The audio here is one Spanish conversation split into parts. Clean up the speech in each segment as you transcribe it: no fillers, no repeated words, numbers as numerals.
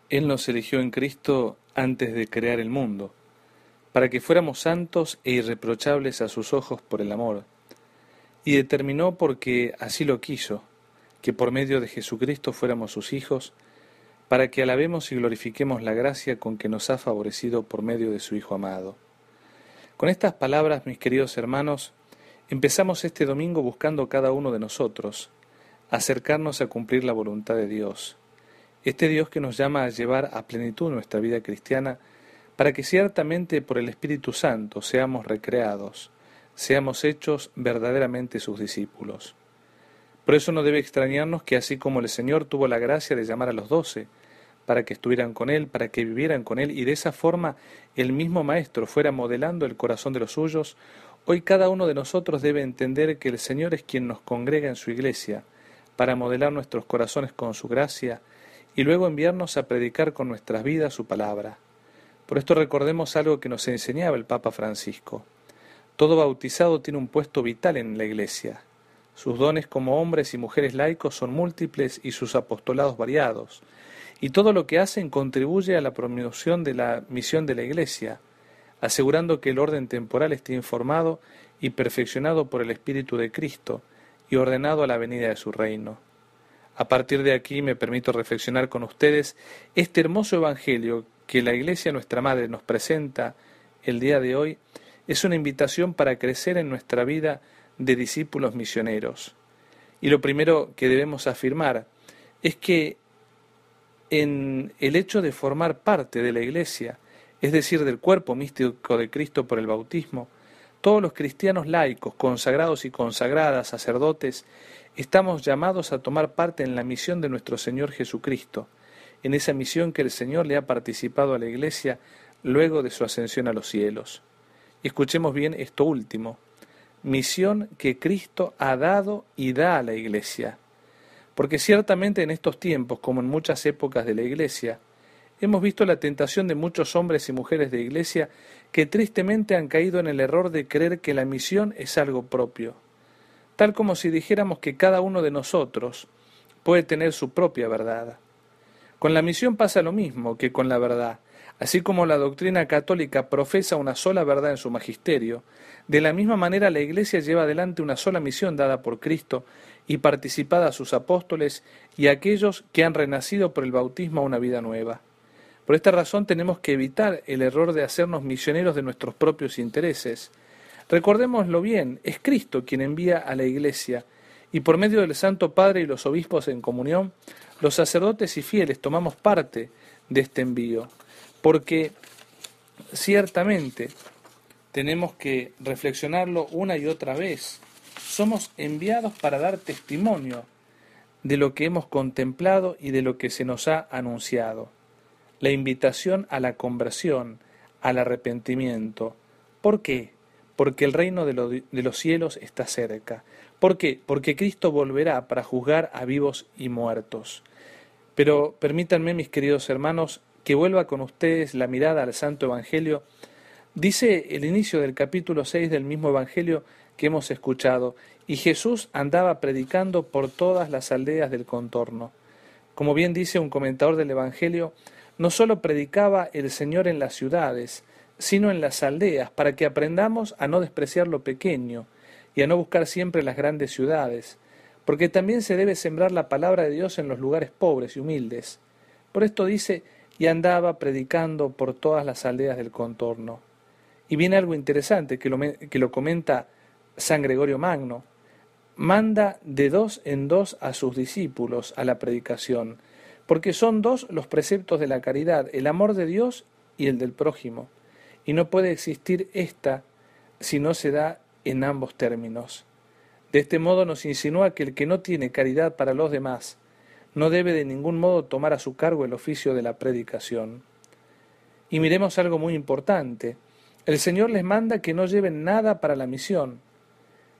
Él nos eligió en Cristo antes de crear el mundo, para que fuéramos santos e irreprochables a sus ojos por el amor, y determinó porque así lo quiso, que por medio de Jesucristo fuéramos sus hijos, para que alabemos y glorifiquemos la gracia con que nos ha favorecido por medio de su Hijo amado. Con estas palabras, mis queridos hermanos, empezamos este domingo buscando cada uno de nosotros acercarnos a cumplir la voluntad de Dios, este Dios que nos llama a llevar a plenitud nuestra vida cristiana, para que ciertamente por el Espíritu Santo seamos recreados, seamos hechos verdaderamente sus discípulos. Por eso no debe extrañarnos que así como el Señor tuvo la gracia de llamar a los 12, para que estuvieran con Él, para que vivieran con Él, y de esa forma el mismo Maestro fuera modelando el corazón de los suyos, hoy cada uno de nosotros debe entender que el Señor es quien nos congrega en su iglesia, para modelar nuestros corazones con su gracia, y luego enviarnos a predicar con nuestras vidas su palabra. Por esto recordemos algo que nos enseñaba el Papa Francisco. Todo bautizado tiene un puesto vital en la Iglesia. Sus dones como hombres y mujeres laicos son múltiples y sus apostolados variados. Y todo lo que hacen contribuye a la promoción de la misión de la Iglesia, asegurando que el orden temporal esté informado y perfeccionado por el Espíritu de Cristo y ordenado a la venida de su reino. A partir de aquí me permito reflexionar con ustedes este hermoso Evangelio que la Iglesia nuestra Madre nos presenta el día de hoy. Es una invitación para crecer en nuestra vida de discípulos misioneros. Y lo primero que debemos afirmar es que en el hecho de formar parte de la Iglesia, es decir, del cuerpo místico de Cristo por el bautismo, todos los cristianos laicos, consagrados y consagradas, sacerdotes, estamos llamados a tomar parte en la misión de nuestro Señor Jesucristo, en esa misión que el Señor le ha participado a la Iglesia luego de su ascensión a los cielos. Y escuchemos bien esto último, misión que Cristo ha dado y da a la Iglesia. Porque ciertamente en estos tiempos, como en muchas épocas de la Iglesia, hemos visto la tentación de muchos hombres y mujeres de Iglesia que tristemente han caído en el error de creer que la misión es algo propio, tal como si dijéramos que cada uno de nosotros puede tener su propia verdad. Con la misión pasa lo mismo que con la verdad. Así como la doctrina católica profesa una sola verdad en su magisterio, de la misma manera la Iglesia lleva adelante una sola misión dada por Cristo y participada a sus apóstoles y a aquellos que han renacido por el bautismo a una vida nueva. Por esta razón tenemos que evitar el error de hacernos misioneros de nuestros propios intereses. Recordémoslo bien, es Cristo quien envía a la Iglesia, y por medio del Santo Padre y los obispos en comunión, los sacerdotes y fieles tomamos parte de este envío, porque ciertamente tenemos que reflexionarlo una y otra vez. Somos enviados para dar testimonio de lo que hemos contemplado y de lo que se nos ha anunciado. La invitación a la conversión, al arrepentimiento. ¿Por qué? Porque el reino de los cielos está cerca. ¿Por qué? Porque Cristo volverá para juzgar a vivos y muertos. Pero permítanme, mis queridos hermanos, que vuelva con ustedes la mirada al Santo Evangelio. Dice el inicio del capítulo 6 del mismo Evangelio que hemos escuchado, y Jesús andaba predicando por todas las aldeas del contorno. Como bien dice un comentador del Evangelio, no solo predicaba el Señor en las ciudades, sino en las aldeas, para que aprendamos a no despreciar lo pequeño y a no buscar siempre las grandes ciudades, porque también se debe sembrar la palabra de Dios en los lugares pobres y humildes. Por esto dice, y andaba predicando por todas las aldeas del contorno. Y viene algo interesante que lo comenta San Gregorio Magno. Manda de 2 en 2 a sus discípulos a la predicación, porque son 2 los preceptos de la caridad, el amor de Dios y el del prójimo, y no puede existir esta si no se da en ambos términos. De este modo nos insinúa que el que no tiene caridad para los demás no debe de ningún modo tomar a su cargo el oficio de la predicación. Y miremos algo muy importante. El Señor les manda que no lleven nada para la misión.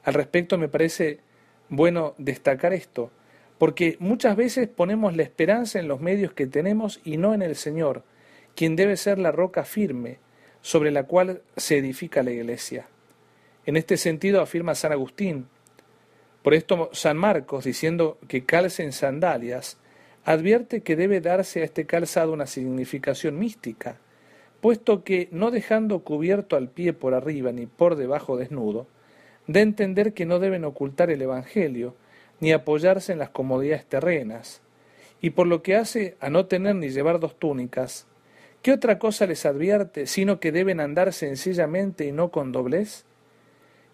Al respecto me parece bueno destacar esto, porque muchas veces ponemos la esperanza en los medios que tenemos y no en el Señor, quien debe ser la roca firme sobre la cual se edifica la Iglesia. En este sentido afirma San Agustín. Por esto San Marcos, diciendo que calcen sandalias, advierte que debe darse a este calzado una significación mística, puesto que, no dejando cubierto al pie por arriba ni por debajo desnudo, da a entender que no deben ocultar el Evangelio, ni apoyarse en las comodidades terrenas, y por lo que hace a no tener ni llevar dos túnicas, ¿qué otra cosa les advierte sino que deben andar sencillamente y no con doblez?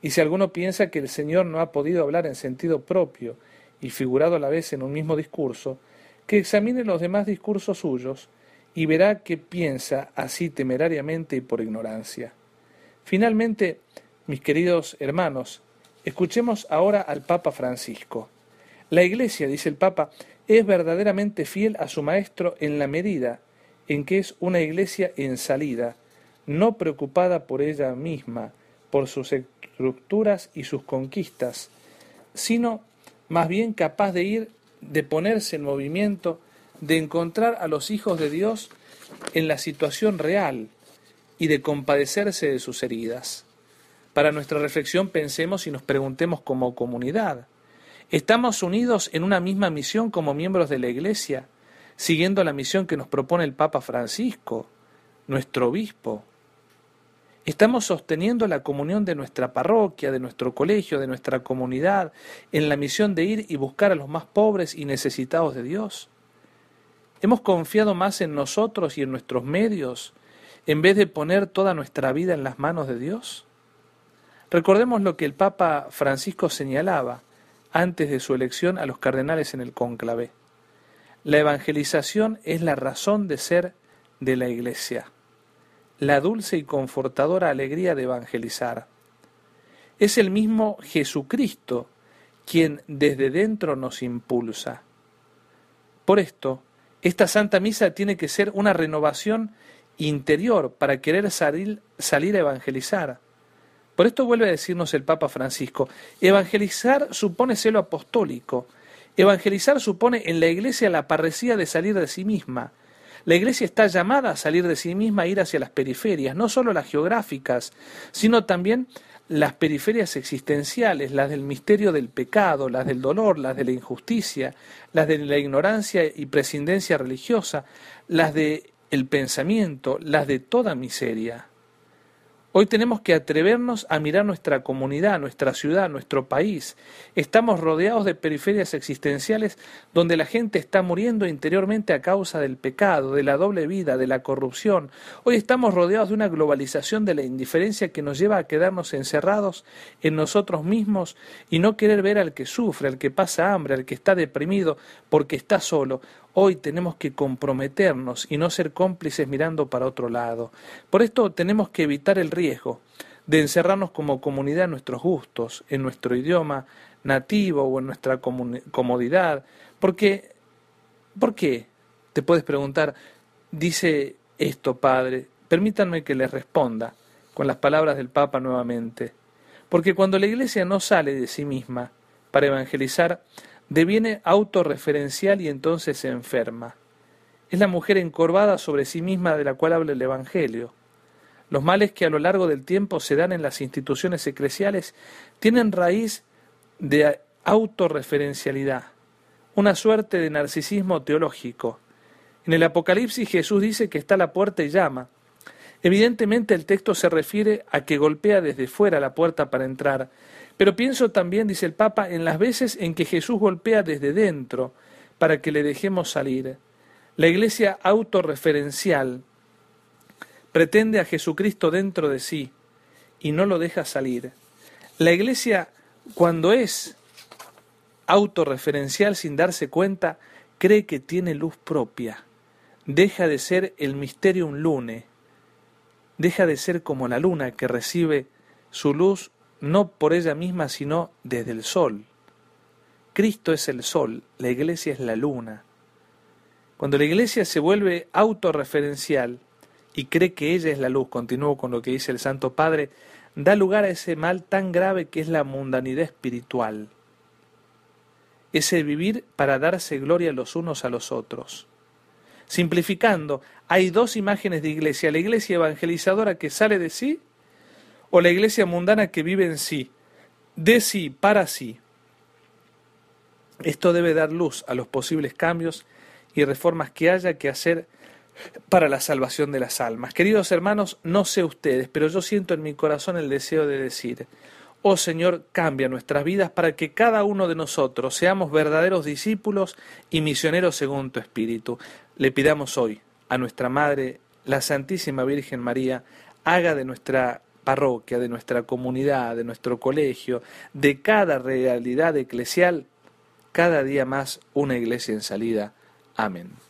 Y si alguno piensa que el Señor no ha podido hablar en sentido propio y figurado a la vez en un mismo discurso, que examine los demás discursos suyos y verá que piensa así temerariamente y por ignorancia. Finalmente, mis queridos hermanos, escuchemos ahora al Papa Francisco. La Iglesia, dice el Papa, es verdaderamente fiel a su Maestro en la medida en que es una Iglesia en salida, no preocupada por ella misma, por sus estructuras y sus conquistas, sino más bien capaz de ponerse en movimiento, de encontrar a los hijos de Dios en la situación real y de compadecerse de sus heridas. Para nuestra reflexión pensemos y nos preguntemos como comunidad, ¿estamos unidos en una misma misión como miembros de la Iglesia, siguiendo la misión que nos propone el Papa Francisco, nuestro obispo? ¿Estamos sosteniendo la comunión de nuestra parroquia, de nuestro colegio, de nuestra comunidad, en la misión de ir y buscar a los más pobres y necesitados de Dios? ¿Hemos confiado más en nosotros y en nuestros medios, en vez de poner toda nuestra vida en las manos de Dios? Recordemos lo que el Papa Francisco señalaba antes de su elección a los cardenales en el cónclave. La evangelización es la razón de ser de la Iglesia, la dulce y confortadora alegría de evangelizar. Es el mismo Jesucristo quien desde dentro nos impulsa. Por esto, esta Santa Misa tiene que ser una renovación interior para querer salir a evangelizar. Por esto vuelve a decirnos el Papa Francisco, evangelizar supone celo apostólico, evangelizar supone en la Iglesia la parresía de salir de sí misma. La Iglesia está llamada a salir de sí misma e ir hacia las periferias, no solo las geográficas, sino también las periferias existenciales, las del misterio del pecado, las del dolor, las de la injusticia, las de la ignorancia y prescindencia religiosa, las del pensamiento, las de toda miseria. Hoy tenemos que atrevernos a mirar nuestra comunidad, nuestra ciudad, nuestro país. Estamos rodeados de periferias existenciales donde la gente está muriendo interiormente a causa del pecado, de la doble vida, de la corrupción. Hoy estamos rodeados de una globalización de la indiferencia que nos lleva a quedarnos encerrados en nosotros mismos y no querer ver al que sufre, al que pasa hambre, al que está deprimido porque está solo. Hoy tenemos que comprometernos y no ser cómplices mirando para otro lado. Por esto tenemos que evitar el riesgo de encerrarnos como comunidad en nuestros gustos, en nuestro idioma nativo o en nuestra comodidad. ¿Por qué? Te puedes preguntar, dice esto, Padre. Permítanme que les responda con las palabras del Papa nuevamente. Porque cuando la Iglesia no sale de sí misma para evangelizar, deviene autorreferencial y entonces se enferma. Es la mujer encorvada sobre sí misma de la cual habla el Evangelio. Los males que a lo largo del tiempo se dan en las instituciones eclesiales tienen raíz de autorreferencialidad, una suerte de narcisismo teológico. En el Apocalipsis Jesús dice que está a la puerta y llama. Evidentemente el texto se refiere a que golpea desde fuera la puerta para entrar, pero pienso también, dice el Papa, en las veces en que Jesús golpea desde dentro para que le dejemos salir. La Iglesia autorreferencial pretende a Jesucristo dentro de sí y no lo deja salir. La Iglesia, cuando es autorreferencial sin darse cuenta, cree que tiene luz propia. Deja de ser el mysterium lune, deja de ser como la luna que recibe su luz no por ella misma, sino desde el sol. Cristo es el sol, la Iglesia es la luna. Cuando la Iglesia se vuelve autorreferencial y cree que ella es la luz, continúo con lo que dice el Santo Padre, da lugar a ese mal tan grave que es la mundanidad espiritual, ese vivir para darse gloria los unos a los otros. Simplificando, hay dos imágenes de iglesia, la iglesia evangelizadora que sale de sí o la iglesia mundana que vive en sí, de sí, para sí. Esto debe dar luz a los posibles cambios y reformas que haya que hacer para la salvación de las almas. Queridos hermanos, no sé ustedes, pero yo siento en mi corazón el deseo de decir: oh Señor, cambia nuestras vidas para que cada uno de nosotros seamos verdaderos discípulos y misioneros según tu Espíritu. Le pidamos hoy a nuestra Madre, la Santísima Virgen María, haga de nuestra parroquia, de nuestra comunidad, de nuestro colegio, de cada realidad eclesial, cada día más una iglesia en salida. Amén.